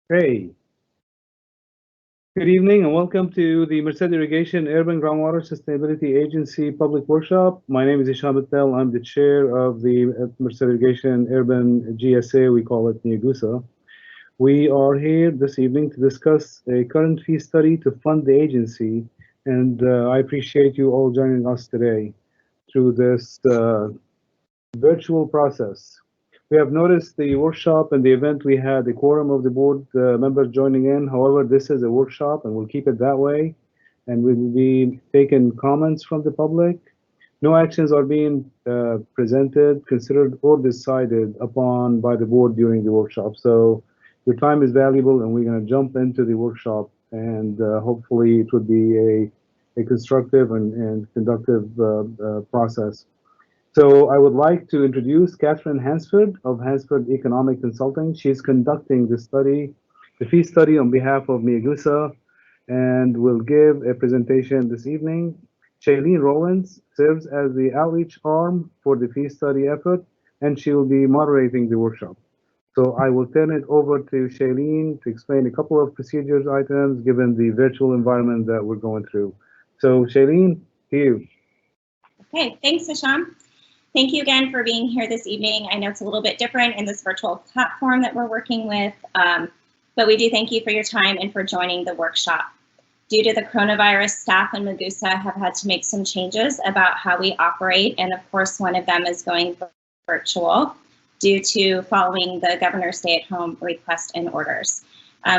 Hey, good evening and welcome to the Merced Irrigation-Urban Groundwater Sustainability Agency Public Workshop. My name is Isham Patel. I'm the chair of the Merced Irrigation-Urban GSA. We call it MIUGSA. We are here this evening to discuss a current fee study to fund the agency, and I appreciate you all joining us today through this virtual process. We have noticed the workshop and the event we had a quorum of the board members joining in. However, this is a workshop and we'll keep it that way. And we will be taking comments from the public. No actions are being presented, considered, or decided upon by the board during the workshop. So your time is valuable and we're going to jump into the workshop and hopefully it would be a constructive and conductive process. So I would like to introduce Catherine Hansford of Hansford Economic Consulting. She's conducting the fee study on behalf of MIUGSA, and will give a presentation this evening. Shailene Rollins serves as the outreach arm for the fee study effort, and she will be moderating the workshop. So I will turn it over to Shailene to explain a couple of procedures items given the virtual environment that we're going through. So Shailene, to you. Okay, thanks, Isham. Thank you again for being here this evening. I know it's a little bit different in this virtual platform that we're working with, but we do thank you for your time and for joining the workshop. Due to the coronavirus, staff and MIUGSA have had to make some changes about how we operate, and of course, one of them is going virtual due to following the governor's stay-at-home request and orders.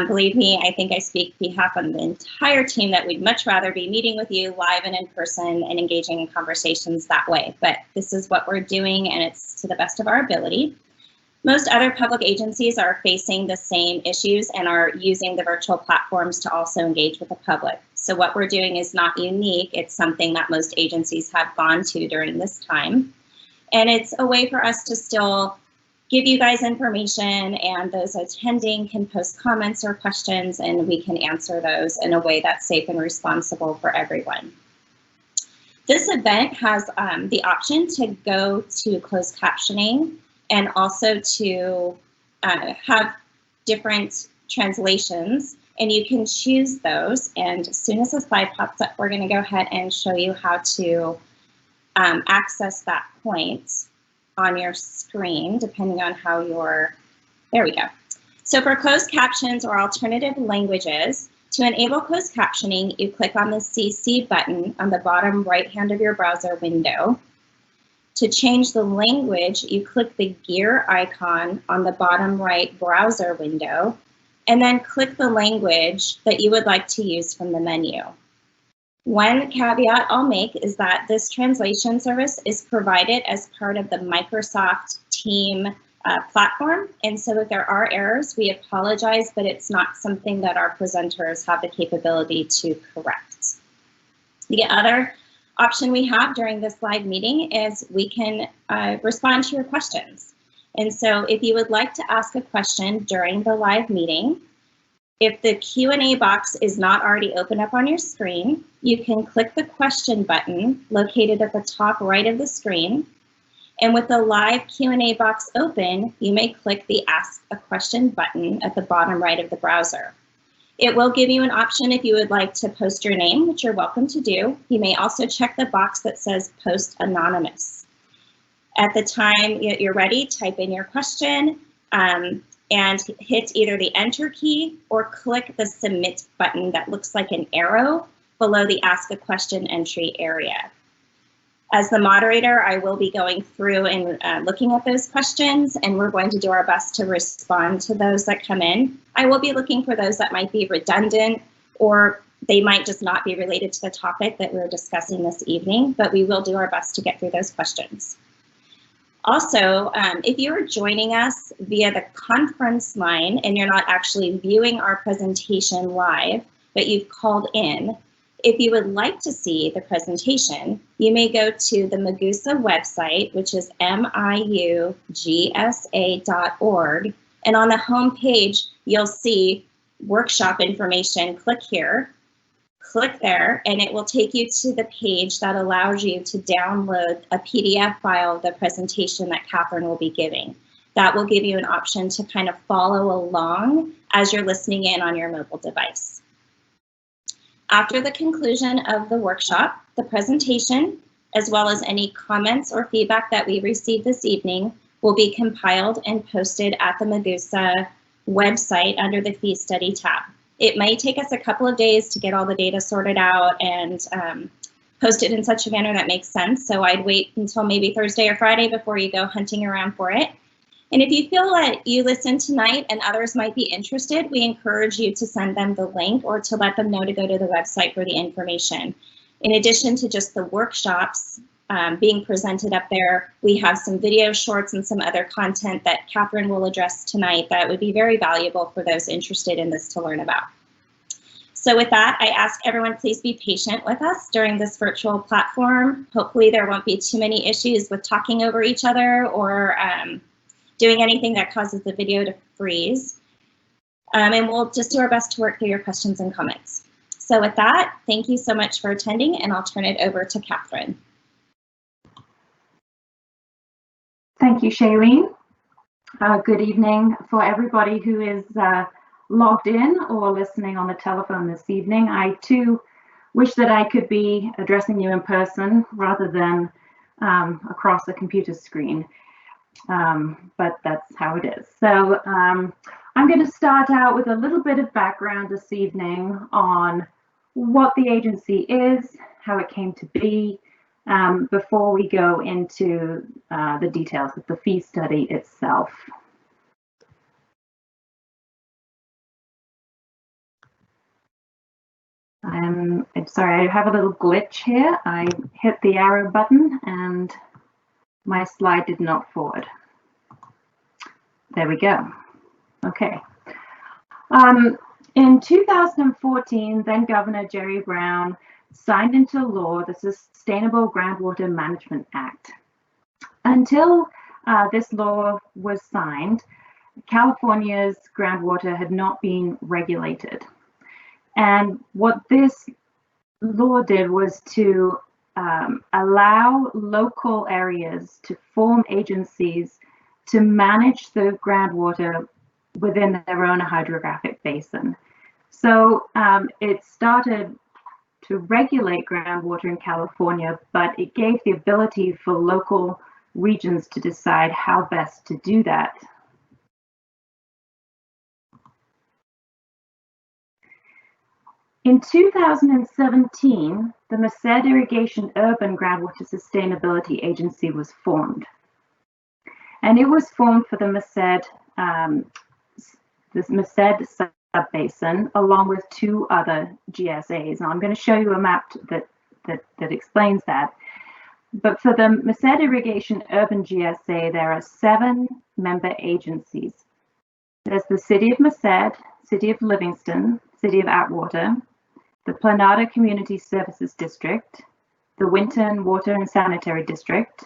Believe me, I think I speak on behalf of the entire team that we'd much rather be meeting with you live and in person and engaging in conversations that way. But this is what we're doing, and it's to the best of our ability. Most other public agencies are facing the same issues and are using the virtual platforms to also engage with the public. So what we're doing is not unique. It's something that most agencies have gone to during this time. And it's a way for us to still give you guys information, and those attending can post comments or questions and we can answer those in a way that's safe and responsible for everyone. This event has the option to go to closed captioning and also to have different translations, and you can choose those. And as soon as the slide pops up, we're going to go ahead and show you how to access that point on your screen, depending on how there we go. So for closed captions or alternative languages, to enable closed captioning, you click on the CC button on the bottom right hand of your browser window. To change the language, you click the gear icon on the bottom right browser window, and then click the language that you would like to use from the menu. One caveat I'll make is that this translation service is provided as part of the Microsoft Team platform. And so if there are errors, we apologize, but it's not something that our presenters have the capability to correct. The other option we have during this live meeting is we can respond to your questions. And so if you would like to ask a question during the live meeting, if the Q&A box is not already open up on your screen, you can click the question button located at the top right of the screen. And with the live Q&A box open, you may click the Ask a Question button at the bottom right of the browser. It will give you an option if you would like to post your name, which you're welcome to do. You may also check the box that says Post Anonymous. At the time you're ready, type in your question, and hit either the Enter key or click the Submit button that looks like an arrow below the Ask a Question entry area. As the moderator, I will be going through and looking at those questions, and we're going to do our best to respond to those that come in. I will be looking for those that might be redundant, or they might just not be related to the topic that we're discussing this evening, but we will do our best to get through those questions. Also, if you are joining us via the conference line and you're not actually viewing our presentation live, but you've called in, if you would like to see the presentation, you may go to the MIUGSA website, which is miugsa.org, and on the home page, you'll see workshop information. Click here. Click there, and it will take you to the page that allows you to download a PDF file of the presentation that Catherine will be giving. That will give you an option to kind of follow along as you're listening in on your mobile device. After the conclusion of the workshop, the presentation, as well as any comments or feedback that we received this evening, will be compiled and posted at the MIUGSA website under the Fee Study tab. It may take us a couple of days to get all the data sorted out and post it in such a manner that makes sense. So I'd wait until maybe Thursday or Friday before you go hunting around for it. And if you feel that you listened tonight and others might be interested, we encourage you to send them the link or to let them know to go to the website for the information. In addition to just the workshops being presented up there, we have some video shorts and some other content that Catherine will address tonight that would be very valuable for those interested in this to learn about. So with that, I ask everyone please be patient with us during this virtual platform. Hopefully there won't be too many issues with talking over each other or doing anything that causes the video to freeze. And we'll just do our best to work through your questions and comments. So with that, thank you so much for attending, and I'll turn it over to Catherine. Thank you, Shailene. Good evening for everybody who is logged in or listening on the telephone this evening. I too wish that I could be addressing you in person rather than across a computer screen, but that's how it is. So I'm going to start out with a little bit of background this evening on what the agency is, how it came to be, before we go into the details of the fee study itself. I'm sorry, I have a little glitch here. I hit the arrow button and my slide did not forward. There we go. Okay. In 2014, then Governor Jerry Brown signed into law the Sustainable Groundwater Management Act. Until this law was signed, California's groundwater had not been regulated. And what this law did was to allow local areas to form agencies to manage the groundwater within their own hydrographic basin. So it started to regulate groundwater in California, but it gave the ability for local regions to decide how best to do that. In 2017, the Merced Irrigation-Urban Groundwater Sustainability Agency was formed. And it was formed for the Merced sub-basin, along with two other GSAs. And I'm going to show you a map that explains that. But for the Merced Irrigation-Urban GSA, there are 7 member agencies. There's the City of Merced, City of Livingston, City of Atwater, the Planada Community Services District, the Winton Water and Sanitary District,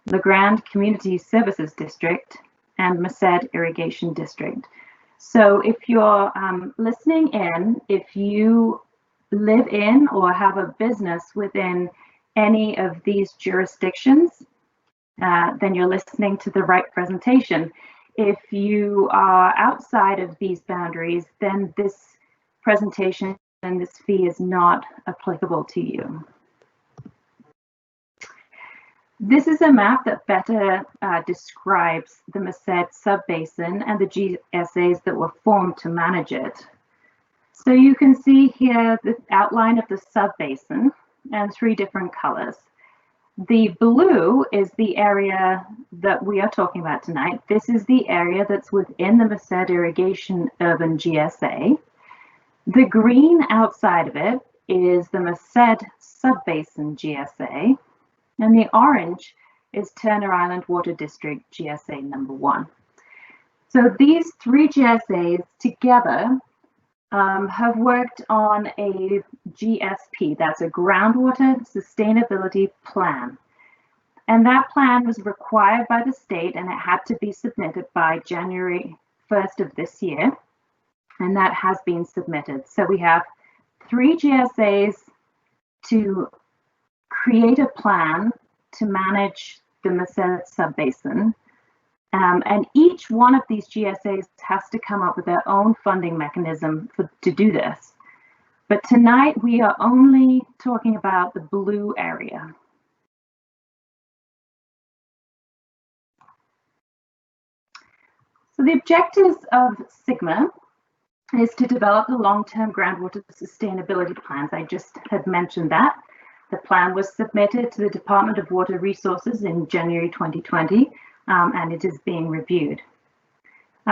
La Grande Community Services District, and Merced Irrigation District. So if you're listening in, if you live in or have a business within any of these jurisdictions, then you're listening to the right presentation. If you are outside of these boundaries, then this presentation and this fee is not applicable to you. This is a map that better describes the Merced sub-basin and the GSAs that were formed to manage it. So you can see here the outline of the sub-basin and 3 different colors. The blue is the area that we are talking about tonight. This is the area that's within the Merced Irrigation-Urban GSA. The green outside of it is the Merced sub-basin GSA. And the orange is Turner Island Water District GSA number 1. So these 3 GSAs together have worked on a GSP, that's a Groundwater Sustainability Plan. And that plan was required by the state and it had to be submitted by January 1st of this year. And that has been submitted. So we have 3 GSAs to create a plan to manage the Merced sub-basin. And each one of these GSAs has to come up with their own funding mechanism to do this. But tonight we are only talking about the blue area. So the objectives of SGMA is to develop the long-term groundwater sustainability plans. I just had mentioned that. The plan was submitted to the Department of Water Resources in January 2020, and it is being reviewed.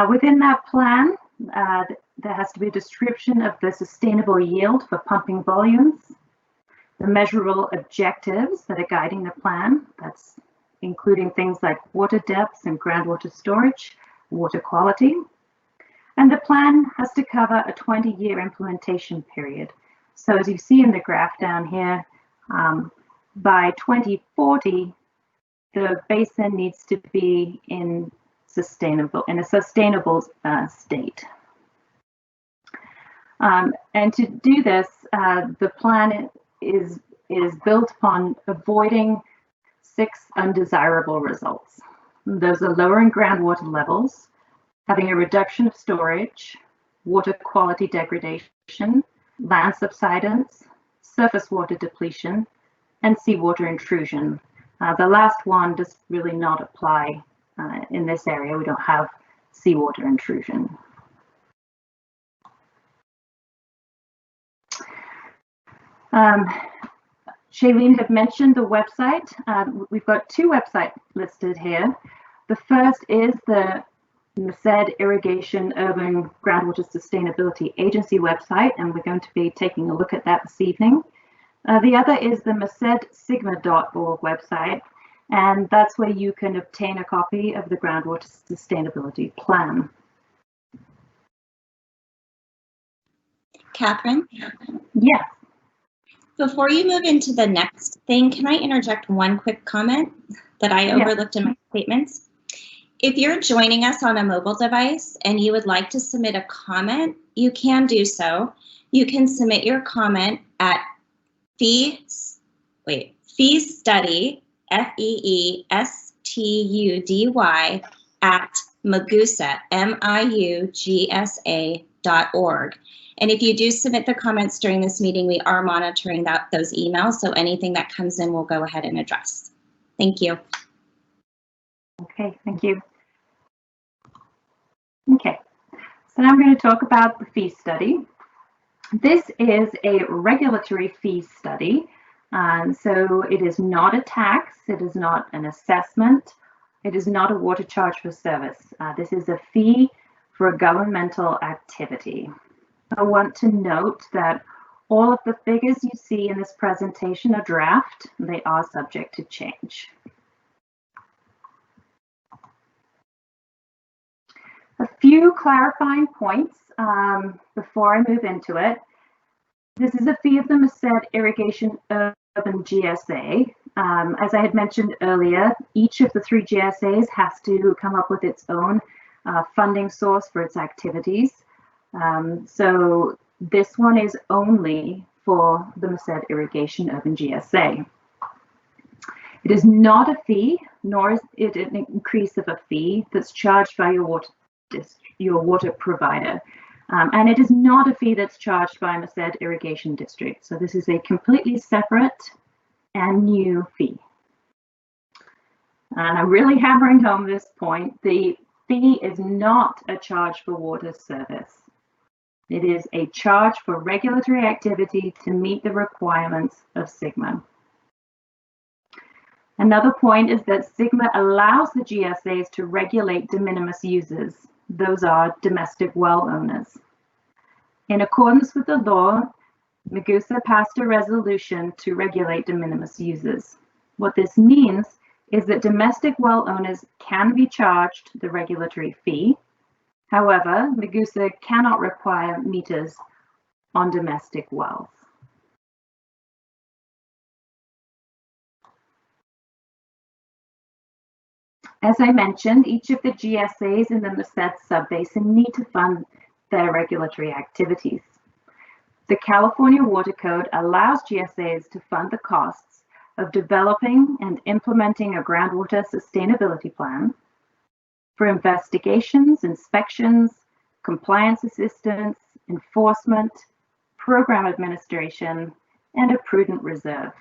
Within that plan, there has to be a description of the sustainable yield for pumping volumes, the measurable objectives that are guiding the plan, that's including things like water depths and groundwater storage, water quality, and the plan has to cover a 20-year implementation period. So as you see in the graph down here, by 2040, the basin needs to be in a sustainable state. And to do this, the plan is built upon avoiding 6 undesirable results. Those are lowering groundwater levels, having a reduction of storage, water quality degradation, land subsidence, surface water depletion, and seawater intrusion. The last one does really not apply in this area. We don't have seawater intrusion. Shailene had mentioned the website. We've got 2 websites listed here. The first is the Merced Irrigation-Urban Groundwater Sustainability Agency website, and we're going to be taking a look at that this evening. The other is the mercedsgma.org website, and that's where you can obtain a copy of the Groundwater Sustainability Plan. Catherine? Yes. Before you move into the next thing, can I interject one quick comment that I overlooked in my statements? If you're joining us on a mobile device and you would like to submit a comment, you can do so. You can submit your comment at feestudy, FEESTUDY, at MIUGSA, MIUGSA.org. And if you do submit the comments during this meeting, we are monitoring those emails, so anything that comes in, we'll go ahead and address. Thank you. Okay, thank you. Okay, so now I'm going to talk about the fee study. This is a regulatory fee study, so it is not a tax, it is not an assessment, it is not a water charge for service. This is a fee for a governmental activity. I want to note that all of the figures you see in this presentation are draft. They are subject to change. A few clarifying points before I move into it. This is a fee of the Merced Irrigation-Urban GSA. As I had mentioned earlier, each of the 3 GSAs has to come up with its own funding source for its activities. So this one is only for the Merced Irrigation-Urban GSA. It is not a fee, nor is it an increase of a fee that's charged by your water provider. And it is not a fee that's charged by Merced Irrigation District. So this is a completely separate and new fee. And I'm really hammering home this point. The fee is not a charge for water service. It is a charge for regulatory activity to meet the requirements of SGMA. Another point is that SGMA allows the GSAs to regulate de minimis users. Those are domestic well owners. In accordance with the law, MIUGSA passed a resolution to regulate de minimis users. What this means is that domestic well owners can be charged the regulatory fee. However, MIUGSA cannot require meters on domestic wells. As I mentioned, each of the GSAs in the Merced subbasin need to fund their regulatory activities. The California Water Code allows GSAs to fund the costs of developing and implementing a groundwater sustainability plan, for investigations, inspections, compliance assistance, enforcement, program administration, and a prudent reserve.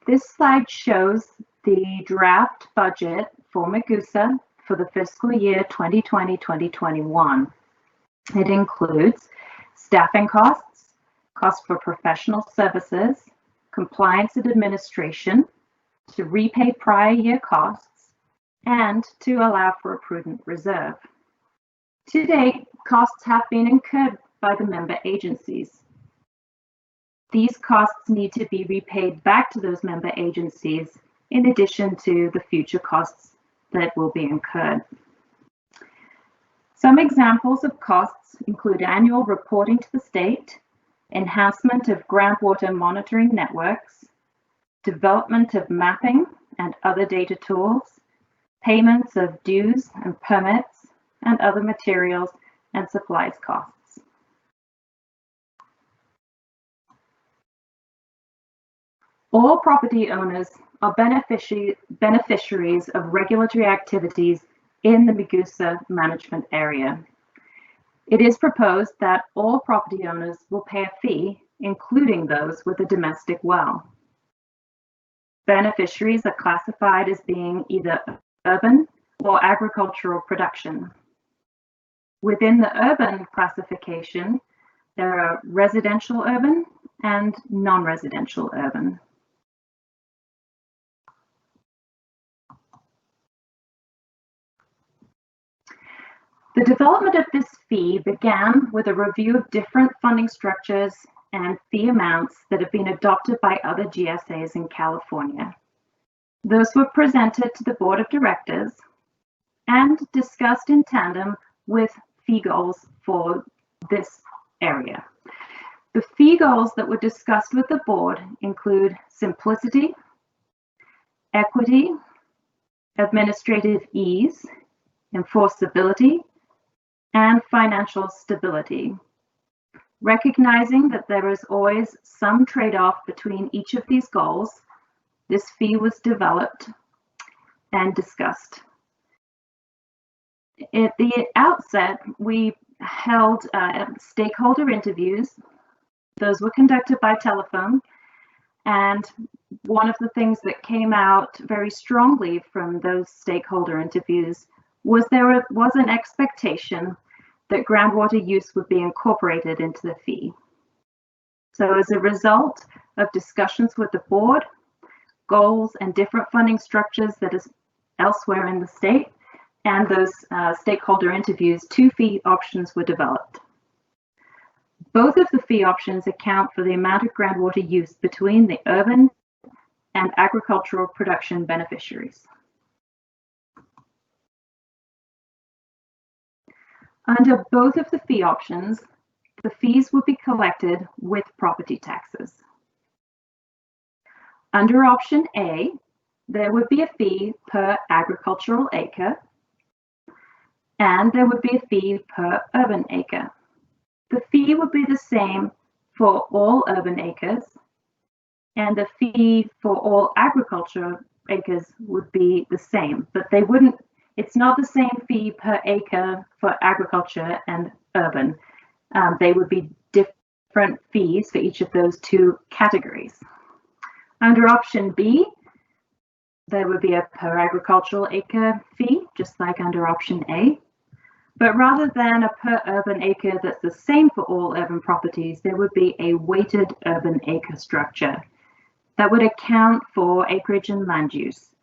This slide shows the draft budget for MIUGSA for the fiscal year 2020-2021. It includes staffing costs, costs for professional services, compliance and administration, to repay prior year costs, and to allow for a prudent reserve. To date, costs have been incurred by the member agencies. These costs need to be repaid back to those member agencies in addition to the future costs that will be incurred. Some examples of costs include annual reporting to the state, enhancement of groundwater monitoring networks, development of mapping and other data tools, payments of dues and permits, and other materials and supplies costs. All property owners are beneficiaries of regulatory activities in the MIUGSA management area. It is proposed that all property owners will pay a fee, including those with a domestic well. Beneficiaries are classified as being either urban or agricultural production. Within the urban classification, there are residential urban and non-residential urban. The development of this fee began with a review of different funding structures and fee amounts that have been adopted by other GSAs in California. Those were presented to the board of directors and discussed in tandem with fee goals for this area. The fee goals that were discussed with the board include simplicity, equity, administrative ease, enforceability, and financial stability. Recognizing that there is always some trade-off between each of these goals, this fee was developed and discussed. At the outset, we held stakeholder interviews. Those were conducted by telephone. And one of the things that came out very strongly from those stakeholder interviews was there was an expectation that groundwater use would be incorporated into the fee. So as a result of discussions with the board, goals and different funding structures that is elsewhere in the state, and those stakeholder interviews, 2 fee options were developed. Both of the fee options account for the amount of groundwater use between the urban and agricultural production beneficiaries. Under both of the fee options, the fees would be collected with property taxes. Under option A, there would be a fee per agricultural acre, and there would be a fee per urban acre. The fee would be the same for all urban acres, and the fee for all agricultural acres would be the same, but they wouldn't. It's not the same fee per acre for agriculture and urban. They would be different fees for each of those 2 categories. Under option B, there would be a per agricultural acre fee, just like under option A. But rather than a per urban acre that's the same for all urban properties, there would be a weighted urban acre structure that would account for acreage and land use,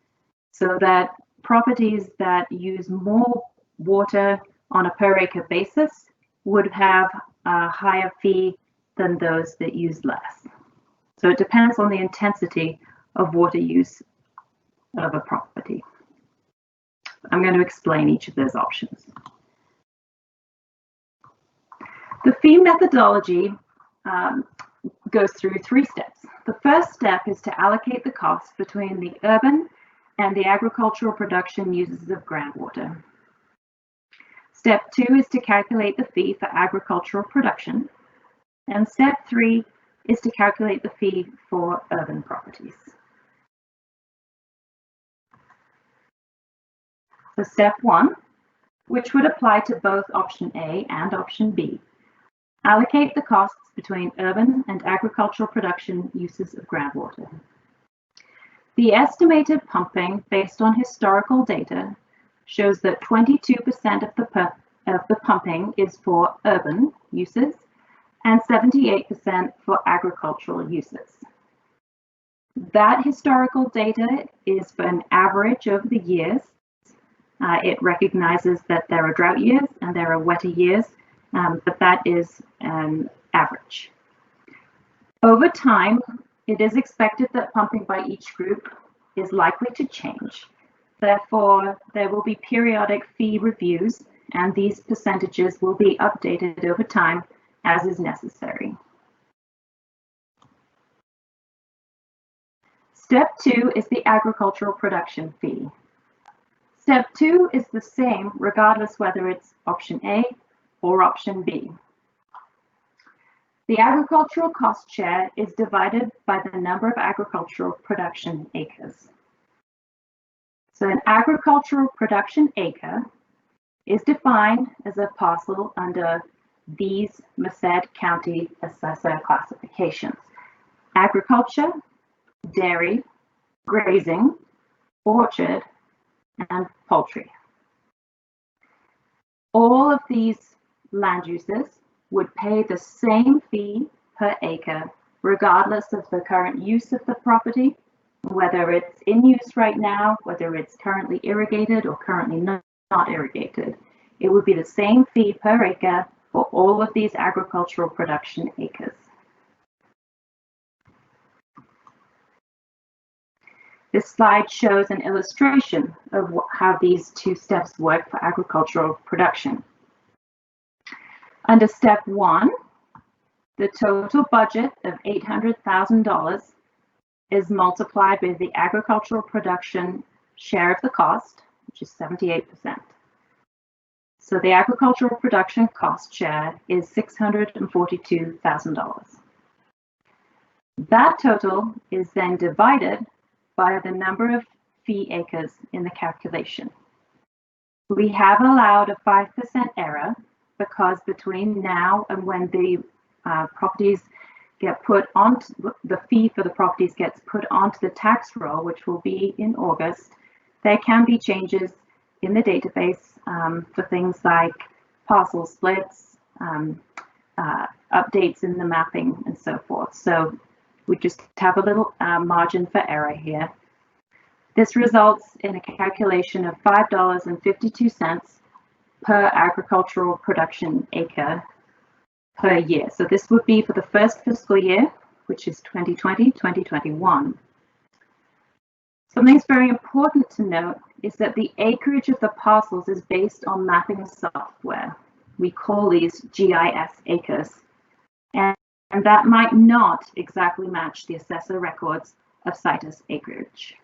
so that properties that use more water on a per acre basis would have a higher fee than those that use less. So it depends on the intensity of water use of a property. I'm going to explain each of those options. The fee methodology goes through 3 steps. The first step is to allocate the costs between the urban and the agricultural production uses of groundwater. Step 2 is to calculate the fee for agricultural production. And step 3 is to calculate the fee for urban properties. So step 1, which would apply to both option A and option B, allocate the costs between urban and agricultural production uses of groundwater. The estimated pumping based on historical data shows that 22% of the pumping is for urban uses and 78% for agricultural uses. That historical data is for an average over the years. It recognizes that there are drought years and there are wetter years, but that is an average. Over time, it is expected that pumping by each group is likely to change. Therefore, there will be periodic fee reviews, and these percentages will be updated over time as is necessary. Step 2 is the agricultural production fee. Step 2 is the same regardless whether it's option A or option B. The agricultural cost share is divided by the number of agricultural production acres. So an agricultural production acre is defined as a parcel under these Merced County Assessor classifications: agriculture, dairy, grazing, orchard, and poultry. All of these land uses would pay the same fee per acre, regardless of the current use of the property, whether it's in use right now, whether it's currently irrigated or currently not irrigated. It would be the same fee per acre for all of these agricultural production acres. This slide shows an illustration of how these two steps work for agricultural production. Under step 1, the total budget of $800,000 is multiplied by the agricultural production share of the cost, which is 78%. So the agricultural production cost share is $642,000. That total is then divided by the number of fee acres in the calculation. We have allowed a 5% error because between now and when the properties get put on, the fee for the properties gets put onto the tax roll, which will be in August, there can be changes in the database for things like parcel splits, updates in the mapping, and so forth. So we just have a little margin for error here. This results in a calculation of $5.52 per agricultural production acre per year. So this would be for the first fiscal year, which is 2020-2021. Something that's very important to note is that the acreage of the parcels is based on mapping software. We call these GIS acres, and that might not exactly match the assessor records of CITES acreage.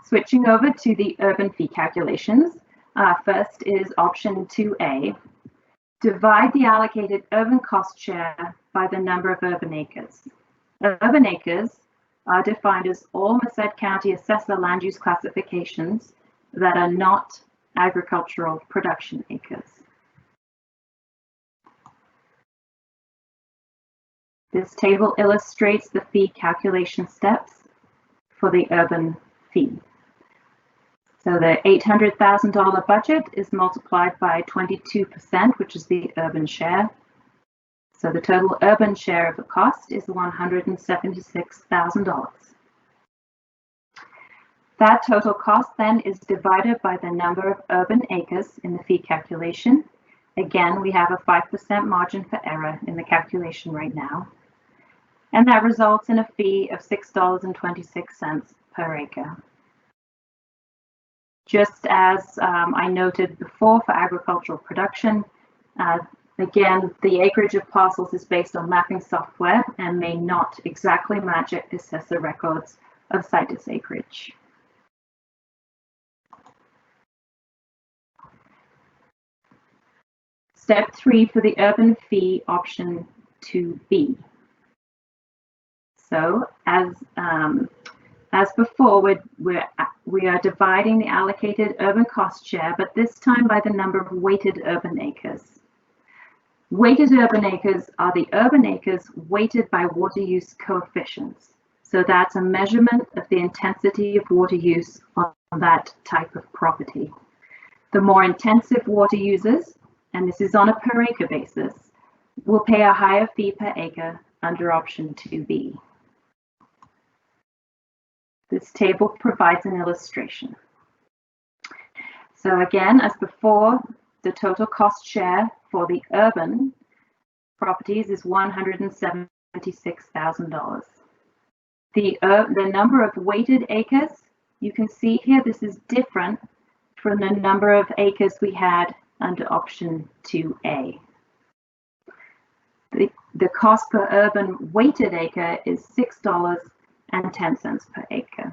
Switching over to the urban fee calculations, first is option 2A. Divide the allocated urban cost share by the number of urban acres. Urban acres are defined as all Merced County Assessor land use classifications that are not agricultural production acres. This table illustrates the fee calculation steps for the urban fee. So the $800,000 budget is multiplied by 22%, which is the urban share. So the total urban share of the cost is $176,000. That total cost then is divided by the number of urban acres in the fee calculation. Again, we have a 5% margin for error in the calculation right now. And that results in a fee of $6.26 per acre. Just as I noted before for agricultural production, again, the acreage of parcels is based on mapping software and may not exactly match assessor records of CITES acreage. Step 3 for the urban fee, option 2B. So as before, we are dividing the allocated urban cost share, but this time by the number of weighted urban acres. Weighted urban acres are the urban acres weighted by water use coefficients. So that's a measurement of the intensity of water use on that type of property. The more intensive water users, and this is on a per acre basis, will pay a higher fee per acre under option 2B. This table provides an illustration. So again, as before, the total cost share for the urban properties is $176,000. The number of weighted acres, you can see here, this is different from the number of acres we had under option 2A. The cost per urban weighted acre is $6.10 per acre.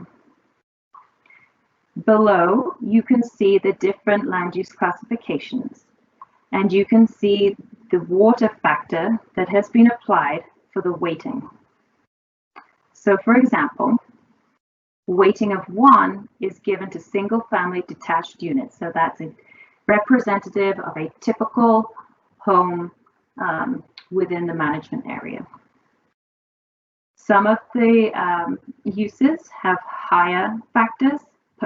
Below, you can see the different land use classifications, and you can see the water factor that has been applied for the weighting. So for example, weighting of 1 is given to single family detached units. So that's a representative of a typical home within the management area. Some of the uses have higher factors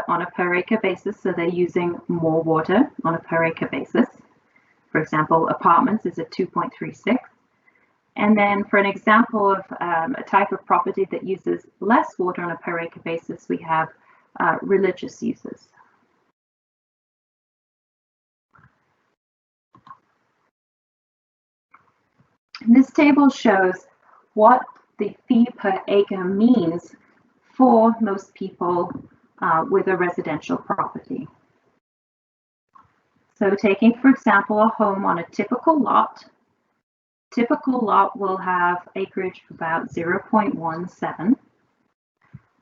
on a per acre basis, so they're using more water on a per acre basis. For example, apartments is a 2.36. And then for an example of a type of property that uses less water on a per acre basis, we have religious uses. And this table shows what the fee per acre means for most people with a residential property. So taking, for example, a home on a typical lot will have acreage of about 0.17.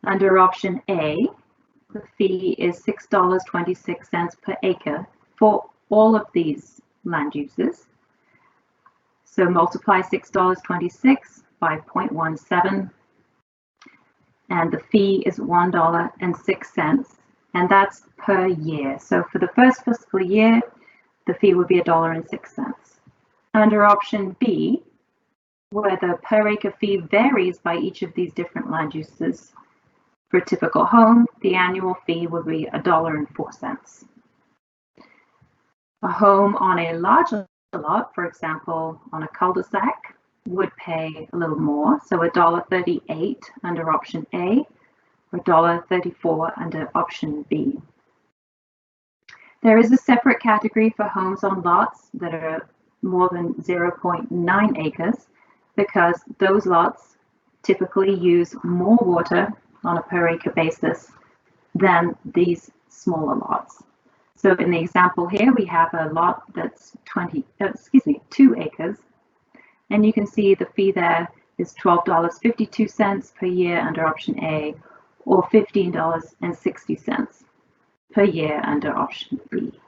Under option A, the fee is $6.26 per acre for all of these land uses. So multiply $6.26 by 0.17, and the fee is $1.06, and that's per year. So for the first fiscal year, the fee would be $1.06. Under option B, where the per acre fee varies by each of these different land uses, for a typical home, the annual fee would be $1.04. A home on a larger lot, for example, on a cul-de-sac, would pay a little more, so $1.38 under option A, or $1.34 under option B. There is a separate category for homes on lots that are more than 0.9 acres, because those lots typically use more water on a per acre basis than these smaller lots. So in the example here, we have a lot that's 2 acres, and you can see the fee there is $12.52 per year under option A, or $15.60 per year under option B.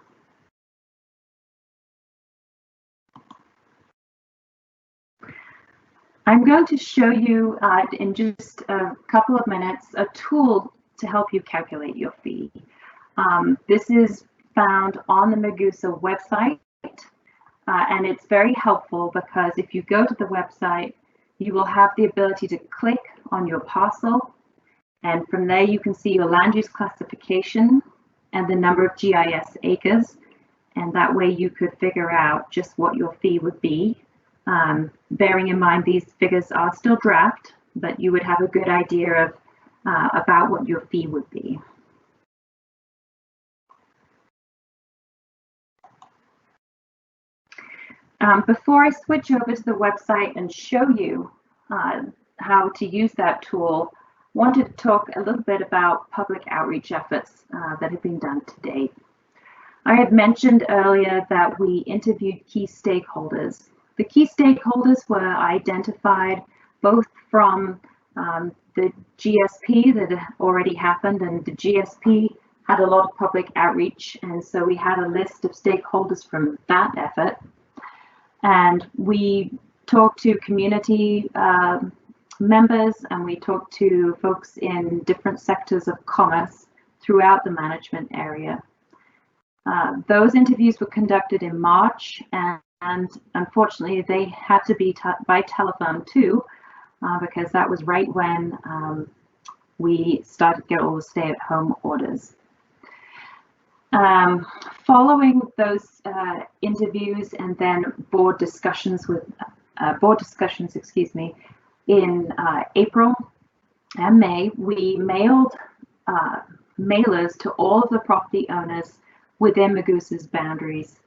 I'm going to show you in just a couple of minutes a tool to help you calculate your fee. This is found on the MIUGSA website, and it's very helpful because if you go to the website, you will have the ability to click on your parcel, and from there you can see your land use classification and the number of GIS acres, and that way you could figure out just what your fee would be. Bearing in mind these figures are still draft, but you would have a good idea of about what your fee would be. Before I switch over to the website and show you how to use that tool, I wanted to talk a little bit about public outreach efforts that have been done to date. I had mentioned earlier that we interviewed key stakeholders. The key stakeholders were identified both from the GSP that already happened, and the GSP had a lot of public outreach, and so we had a list of stakeholders from that effort. And we talked to community members, and we talked to folks in different sectors of commerce throughout the management area. Those interviews were conducted in March, and unfortunately they had to be by telephone too, because that was right when we started to get all the stay-at-home orders. Following those interviews and then board discussions, in April and May, we mailed mailers to all of the property owners within MIUGSA's boundaries.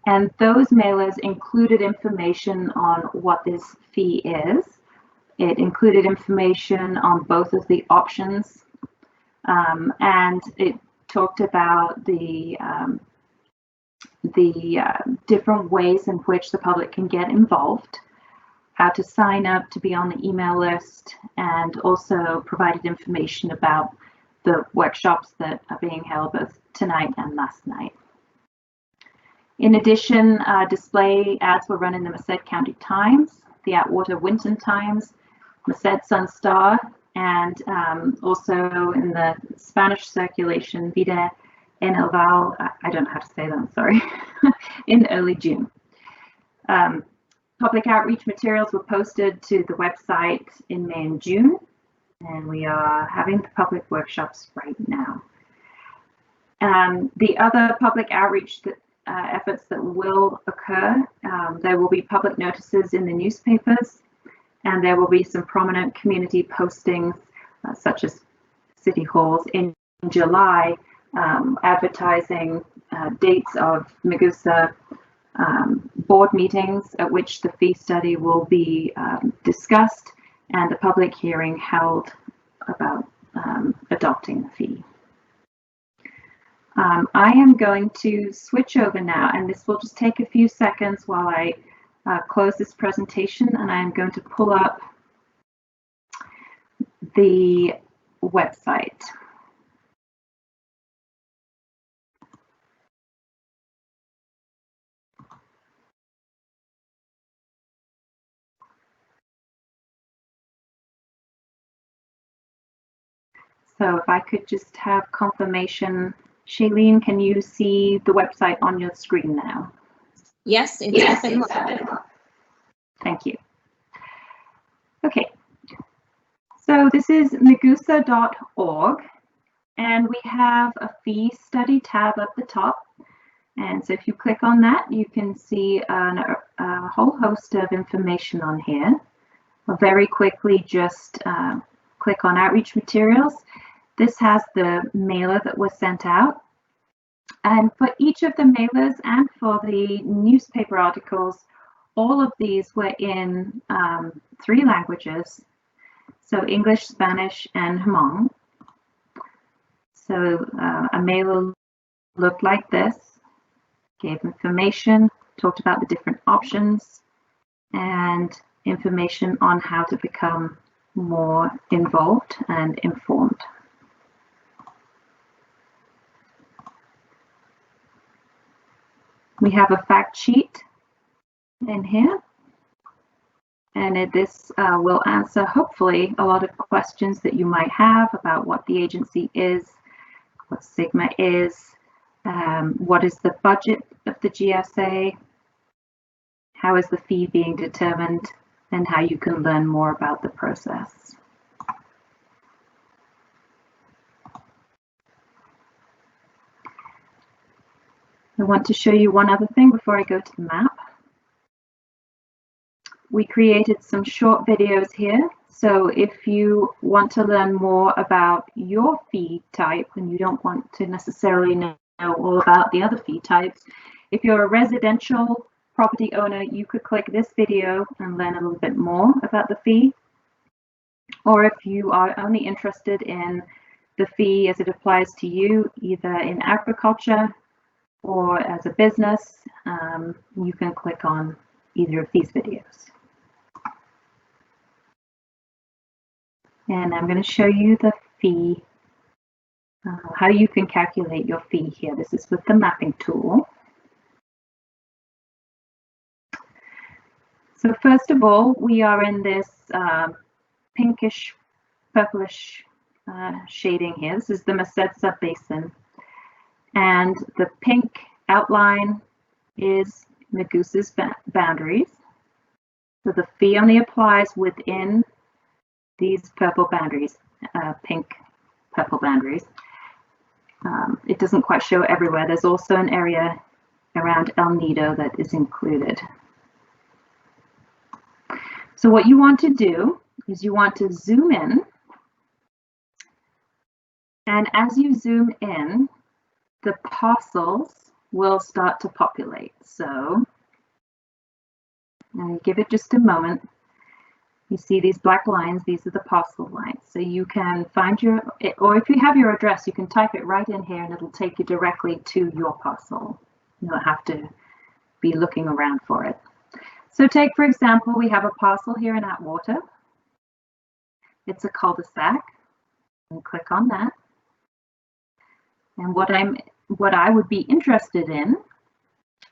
And those mailers included information on what this fee is. It included information on both of the options, and it talked about the different ways in which the public can get involved, how to sign up to be on the email list, and also provided information about the workshops that are being held both tonight and last night. In addition, display ads were run in the Merced County Times, the Atwater Winton Times, Merced Sun Star, and also in the Spanish circulation, Vida en el Val, I don't know how to say that, I'm sorry, in early June. Public outreach materials were posted to the website in May and June, and we are having the public workshops right now. The other public outreach efforts that will occur, there will be public notices in the newspapers, and there will be some prominent community postings, such as city halls in July, advertising dates of MIUGSA board meetings at which the fee study will be discussed, and a public hearing held about adopting the fee. I am going to switch over now, and this will just take a few seconds while I close this presentation, and I'm going to pull up the website. So if I could just have confirmation, Shailene, can you see the website on your screen now? Yes, it's up and live. Thank you. Okay, so this is miugsa.org, and we have a fee study tab at the top. And so if you click on that, you can see a whole host of information on here. I'll very quickly just click on outreach materials. This has the mailer that was sent out. And for each of the mailers and for the newspaper articles, all of these were in 3 languages, so English, Spanish, and Hmong. So a mailer looked like this, gave information, talked about the different options, and information on how to become more involved and informed. We have a fact sheet in here, and this will answer hopefully a lot of questions that you might have about what the agency is, what SGMA is, what is the budget of the GSA, how is the fee being determined, and how you can learn more about the process. I want to show you one other thing before I go to the map. We created some short videos here. So if you want to learn more about your fee type and you don't want to necessarily know all about the other fee types, if you're a residential property owner, you could click this video and learn a little bit more about the fee. Or if you are only interested in the fee as it applies to you, either in agriculture or as a business, you can click on either of these videos. And I'm going to show you the fee, how you can calculate your fee here. This is with the mapping tool. So first of all, we are in this pinkish, purplish shading here. This is the Merced subbasin. And the pink outline is MIUGSA's boundaries. So the fee only applies within these purple boundaries, pink purple boundaries. It doesn't quite show everywhere. There's also an area around El Nido that is included. So what you want to do is you want to zoom in. And as you zoom in, the parcels will start to populate. So give it just a moment. You see these black lines, these are the parcel lines. So you can find or if you have your address, you can type it right in here and it'll take you directly to your parcel. You don't have to be looking around for it. So take, for example, we have a parcel here in Atwater. It's a cul-de-sac. And click on that. And what I would be interested in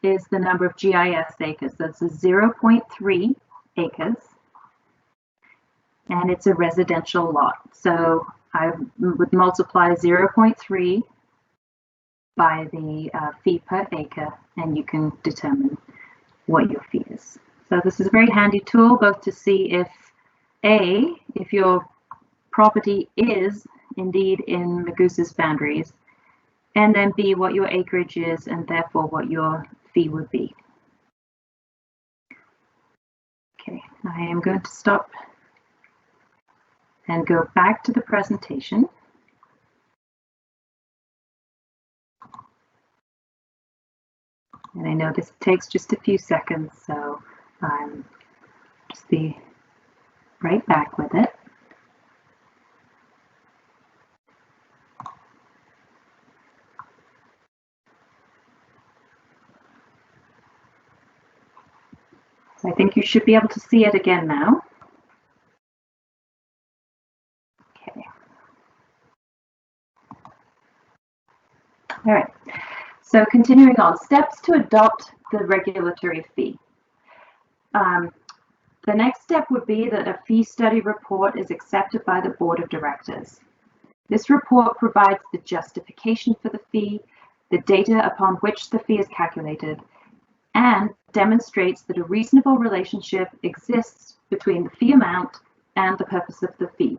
is the number of GIS acres. That's 0.3 acres. And it's a residential lot. So I would multiply 0.3 by the fee per acre, and you can determine what your fee is. So this is a very handy tool, both to see if your property is indeed in MIUGSA's boundaries, and then B, what your acreage is, and therefore what your fee would be. Okay, I am going to stop and go back to the presentation. And I know this takes just a few seconds, so just be right back with it. So I think you should be able to see it again now. Okay. All right. So continuing on, steps to adopt the regulatory fee. The next step would be that a fee study report is accepted by the board of directors. This report provides the justification for the fee, the data upon which the fee is calculated, and demonstrates that a reasonable relationship exists between the fee amount and the purpose of the fee.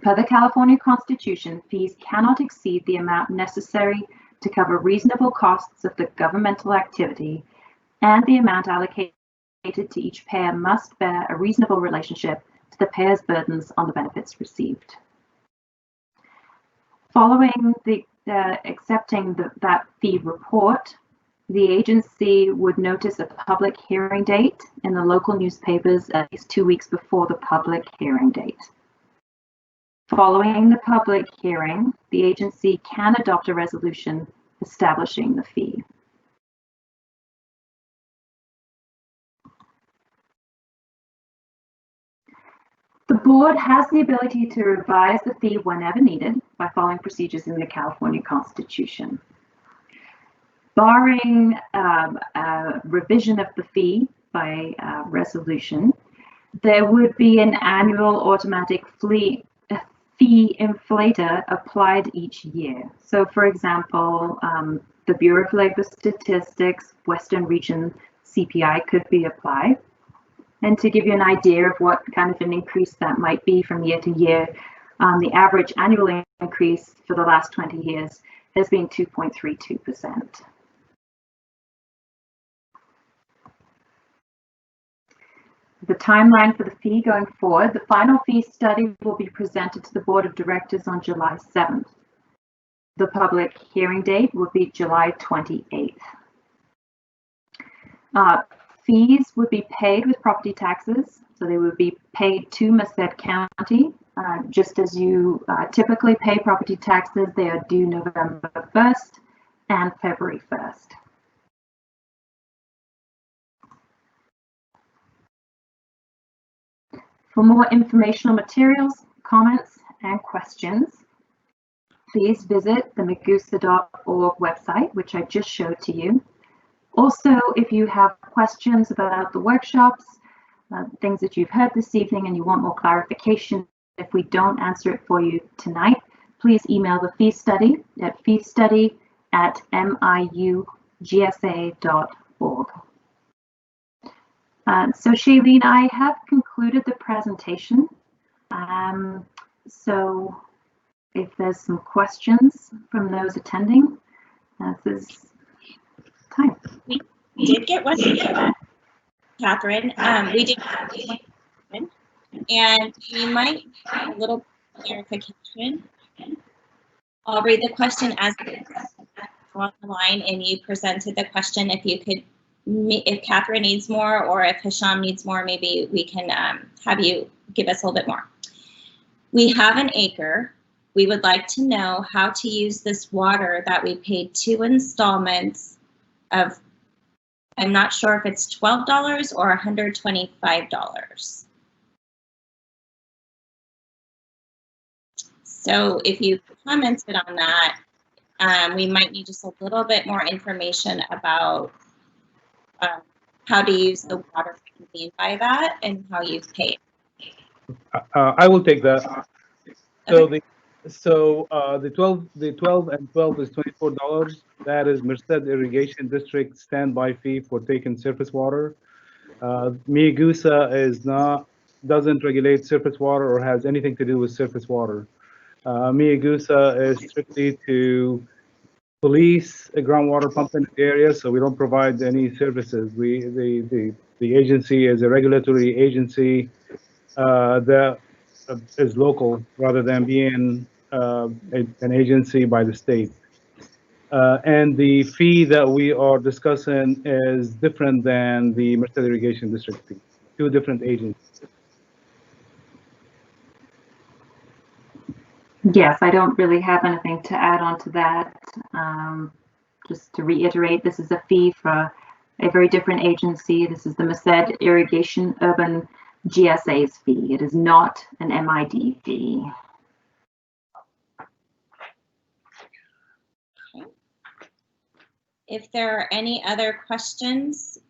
Per the California Constitution, fees cannot exceed the amount necessary to cover reasonable costs of the governmental activity, and the amount allocated to each payer must bear a reasonable relationship to the payer's burdens on the benefits received. Following accepting that fee report, the agency would notice a public hearing date in the local newspapers at least 2 weeks before the public hearing date. Following the public hearing, the agency can adopt a resolution establishing the fee. The board has the ability to revise the fee whenever needed by following procedures in the California Constitution. Barring a revision of the fee by resolution, there would be an annual automatic fee inflator applied each year. So for example, the Bureau of Labor Statistics Western Region CPI could be applied. And to give you an idea of what kind of an increase that might be from year to year, the average annual increase for the last 20 years has been 2.32%. The timeline for the fee going forward, the final fee study will be presented to the Board of Directors on July 7th. The public hearing date will be July 28th. Fees would be paid with property taxes, so they would be paid to Merced County. Just as you typically pay property taxes, they are due November 1st and February 1st. For more informational materials, comments, and questions, please visit the MIUGSA.org website, which I just showed to you, Also, if you have questions about the workshops, things that you've heard this evening and you want more clarification, if we don't answer it for you tonight, please email the fee study at feestudy@miugsa.org. So Shailene, I have concluded the presentation. So if there's some questions from those attending, this is time. We did get one, Catherine. We did have one, and we might have a little clarification. I'll read the question as on the line, and you presented the question. If you could, if Catherine needs more, or if Hisham needs more, maybe we can have you give us a little bit more. We have an acre. We would like to know how to use this water that we paid 2 installments of, I'm not sure if it's $12 or $125. So if you commented on that, we might need just a little bit more information about how to use the water we mean by that and how you pay it. I will take that. Okay. So the 12 and 12 is $24. That is Merced Irrigation District standby fee for taking surface water. MIUGSA doesn't regulate surface water or has anything to do with surface water. MIUGSA is strictly to police a groundwater pumping area, so we don't provide any services. The agency is a regulatory agency that is local rather than being an agency by the state. And the fee that we are discussing is different than the Merced Irrigation District fee. 2 different agencies. Yes, I don't really have anything to add on to that. Just to reiterate, this is a fee for a very different agency. This is the Merced Irrigation-Urban GSA's fee. It is not an MID fee. Okay. If there are any other questions,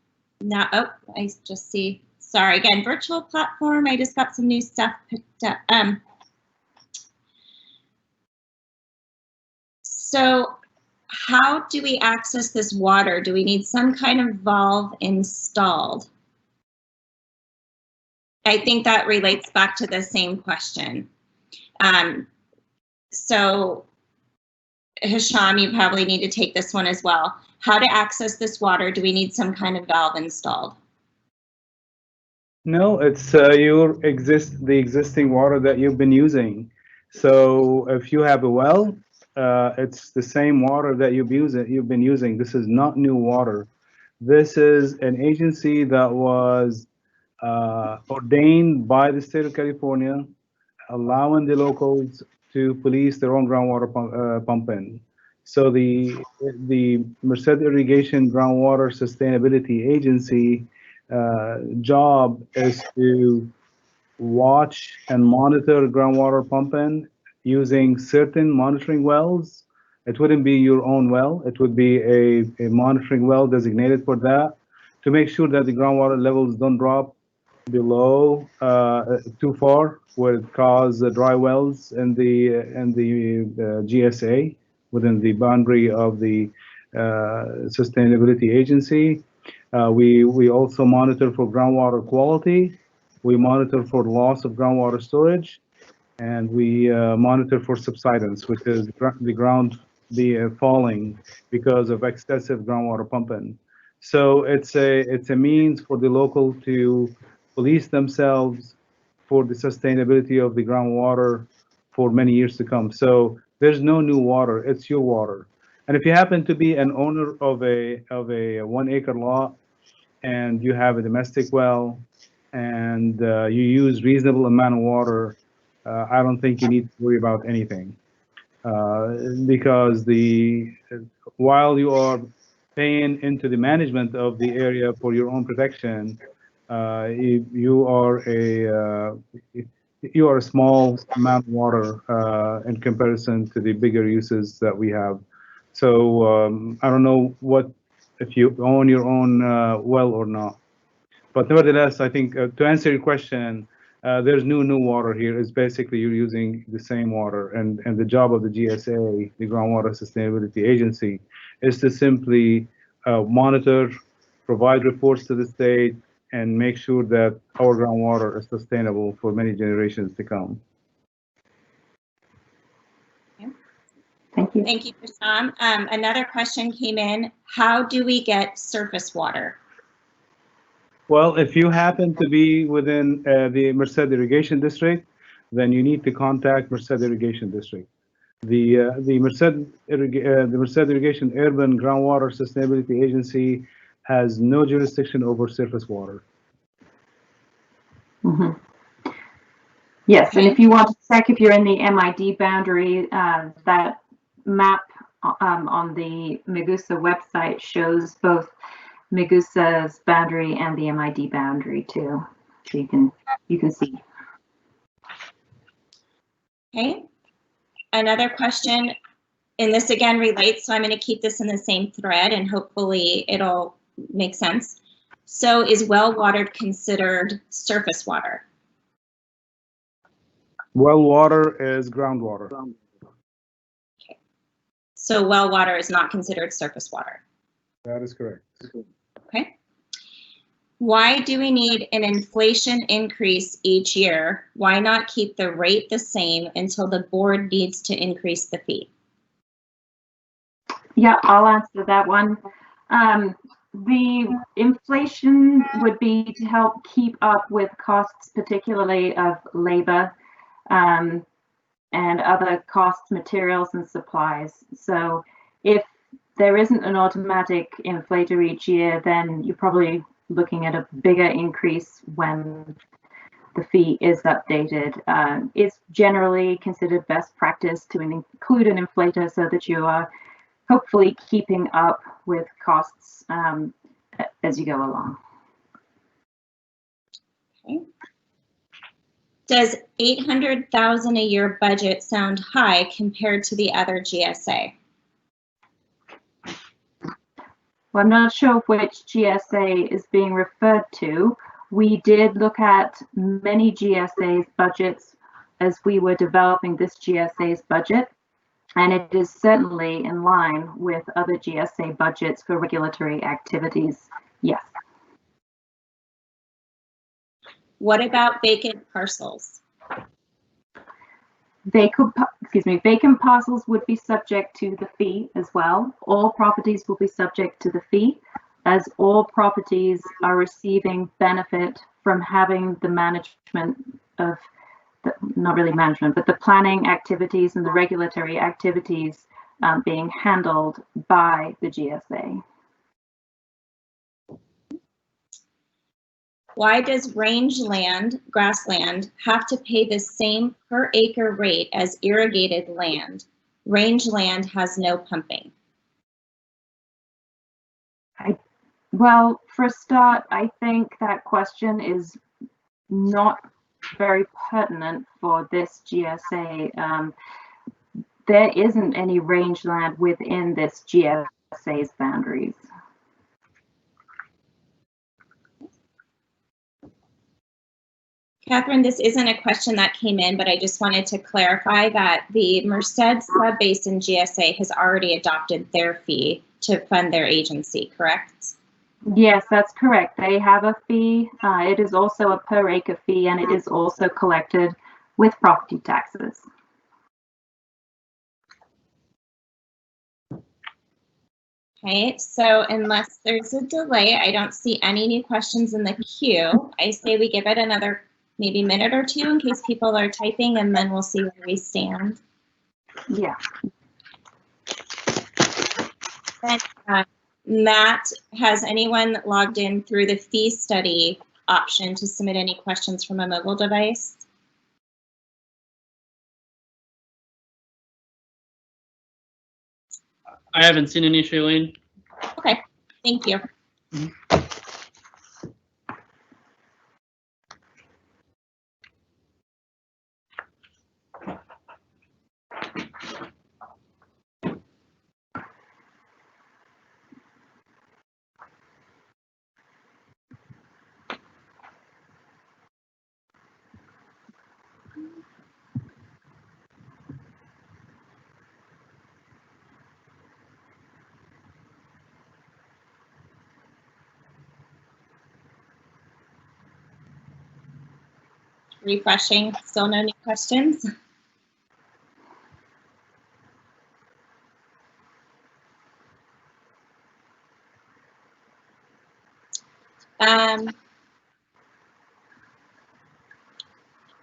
now, oh, I just see, sorry, again, virtual platform, I just got some new stuff picked up. So how do we access this water? Do we need some kind of valve installed? I think that relates back to the same question. So Hisham, you probably need to take this one as well. How to access this water? Do we need some kind of valve installed? No, it's the existing water that you've been using. So if you have a well, it's the same water that you've been using. This is not new water. This is an agency that was ordained by the state of California, allowing the locals to police their own groundwater pumping. So the Merced Irrigation Groundwater Sustainability Agency job is to watch and monitor groundwater pumping using certain monitoring wells. It wouldn't be your own well. It would be a monitoring well designated for that to make sure that the groundwater levels don't drop below too far where it cause dry wells in the GSA within the boundary of the sustainability agency. We also monitor for groundwater quality. We monitor for loss of groundwater storage, and we monitor for subsidence, which is the ground falling because of excessive groundwater pumping. So it's a means for the local to police themselves for the sustainability of the groundwater for many years to come. So there's no new water; it's your water. And if you happen to be an owner of a 1 acre lot and you have a domestic well and you use reasonable amount of water, I don't think you need to worry about anything because while you are paying into the management of the area for your own protection, you are a small amount of water in comparison to the bigger uses that we have. So I don't know what if you own your own well or not. But nevertheless, I think to answer your question, there's no new water here. It's basically you're using the same water, and the job of the GSA, the Groundwater Sustainability Agency, is to simply monitor, provide reports to the state, and make sure that our groundwater is sustainable for many generations to come. Thank you. Thank you, Prashant. Another question came in. How do we get surface water? Well, if you happen to be within the Merced Irrigation District, then you need to contact Merced Irrigation District. The Merced Irrigation-Urban Groundwater Sustainability Agency has no jurisdiction over surface water. Mm-hmm. Yes, and if you want to check if you're in the MID boundary, that map on the MIUGSA website shows both MIUGSA's boundary and the MID boundary too, so you can see. Okay. Another question, and this again relates, so I'm going to keep this in the same thread and hopefully it'll make sense. So is well watered considered surface water? Well water is groundwater. Okay. So well water is not considered surface water? That is correct. Okay. Why do we need an inflation increase each year? Why not keep the rate the same until the board needs to increase the fee? Yeah, I'll answer that one. The inflation would be to help keep up with costs, particularly of labor and other costs, materials and supplies. So if there isn't an automatic inflator each year, then you're probably looking at a bigger increase when the fee is updated. It's generally considered best practice to include an inflator so that you are hopefully keeping up with costs as you go along. Okay. Does 800,000 a year budget sound high compared to the other GSA? Well, I'm not sure which GSA is being referred to. We did look at many GSA's budgets as we were developing this GSA's budget, and it is certainly in line with other GSA budgets for regulatory activities. Yes. What about vacant parcels? Vacant parcels would be subject to the fee as well. All properties will be subject to the fee, as all properties are receiving benefit from having the management of, not really management, but the planning activities and the regulatory activities being handled by the GSA. Why does rangeland, grassland, have to pay the same per acre rate as irrigated land? Rangeland has no pumping. Well, for a start, I think that question is not very pertinent for this GSA. There isn't any rangeland within this GSA's boundaries. Catherine, this isn't a question that came in, but I just wanted to clarify that the Merced Sub-Basin GSA has already adopted their fee to fund their agency, correct? Yes, that's correct. They have a fee. It is also a per acre fee, and it is also collected with property taxes. Okay, so unless there's a delay, I don't see any new questions in the queue. I say we give it another maybe minute or two in case people are typing, and then we'll see where we stand. Yeah. And, Matt, has anyone logged in through the fee study option to submit any questions from a mobile device? I haven't seen any, Shailene. Okay, thank you. Mhm. refreshing. Still no new questions?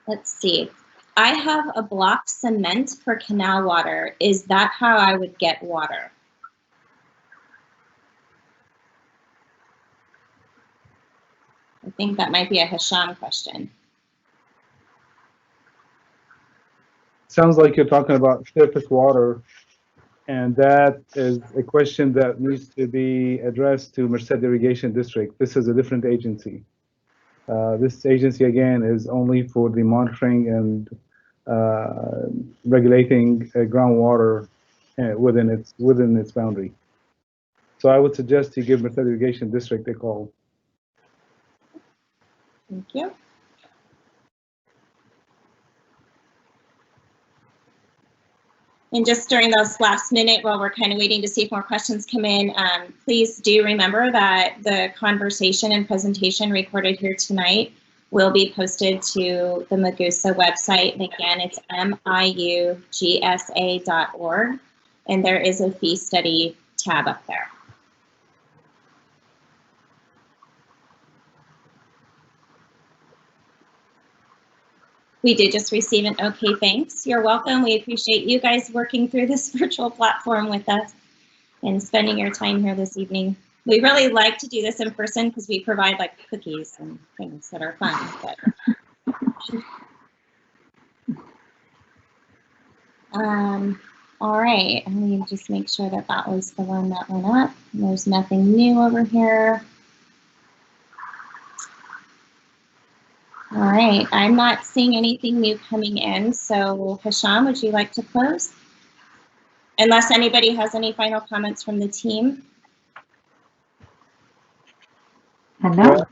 Let's see. I have a block cement for canal water. Is that how I would get water? I think that might be a Hisham question. Sounds like you're talking about surface water, and that is a question that needs to be addressed to Merced Irrigation District. This is a different agency. This agency, again, is only for the monitoring and regulating groundwater within its boundary. So I would suggest you give Merced Irrigation District a call. Thank you. And just during those last minute, while we're kind of waiting to see if more questions come in, please do remember that the conversation and presentation recorded here tonight will be posted to the MIUGSA website. And again, it's miugsa.org, and there is a fee study tab up there. We did just receive an okay, thanks. You're welcome. We appreciate you guys working through this virtual platform with us and spending your time here this evening. We really like to do this in person because we provide like cookies and things that are fun. But, all right, let me just make sure that that was the one that went up. There's nothing new over here. All right, I'm not seeing anything new coming in, so Hisham, would you like to close? Unless anybody has any final comments from the team. Hello?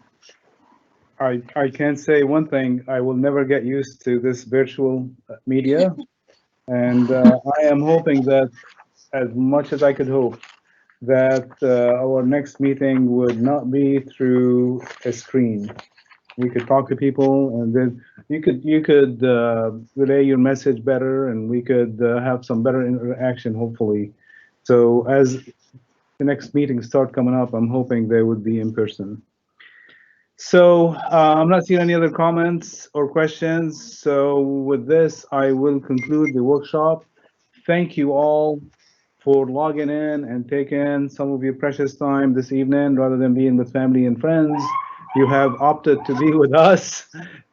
I can say one thing, I will never get used to this virtual media. And I am hoping that, as much as I could hope, that our next meeting would not be through a screen. We could talk to people, and then you could relay your message better, and we could have some better interaction, hopefully. So as the next meetings start coming up, I'm hoping they would be in person. So I'm not seeing any other comments or questions. So with this, I will conclude the workshop. Thank you all for logging in and taking some of your precious time this evening rather than being with family and friends. You have opted to be with us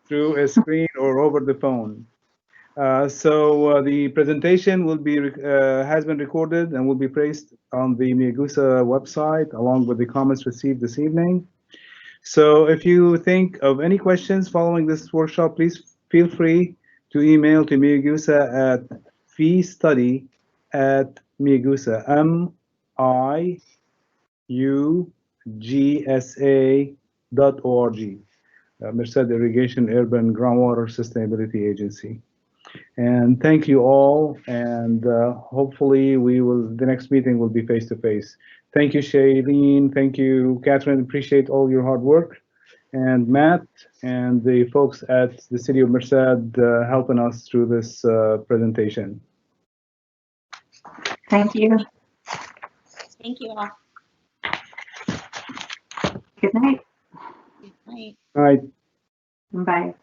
through a screen or over the phone. So the presentation will be has been recorded and will be placed on the MIUGSA website along with the comments received this evening. So if you think of any questions following this workshop, please feel free to email to MIUGSA at feestudy@MIUGSA, MIUGSA.org, Merced Irrigation-Urban Groundwater Sustainability Agency. And thank you all, and hopefully the next meeting will be face-to-face. Thank you, Shailene. Thank you, Catherine. Appreciate all your hard work. And Matt and the folks at the City of Merced helping us through this presentation. Thank you. Thank you all. Good night. Good night. All right. Bye.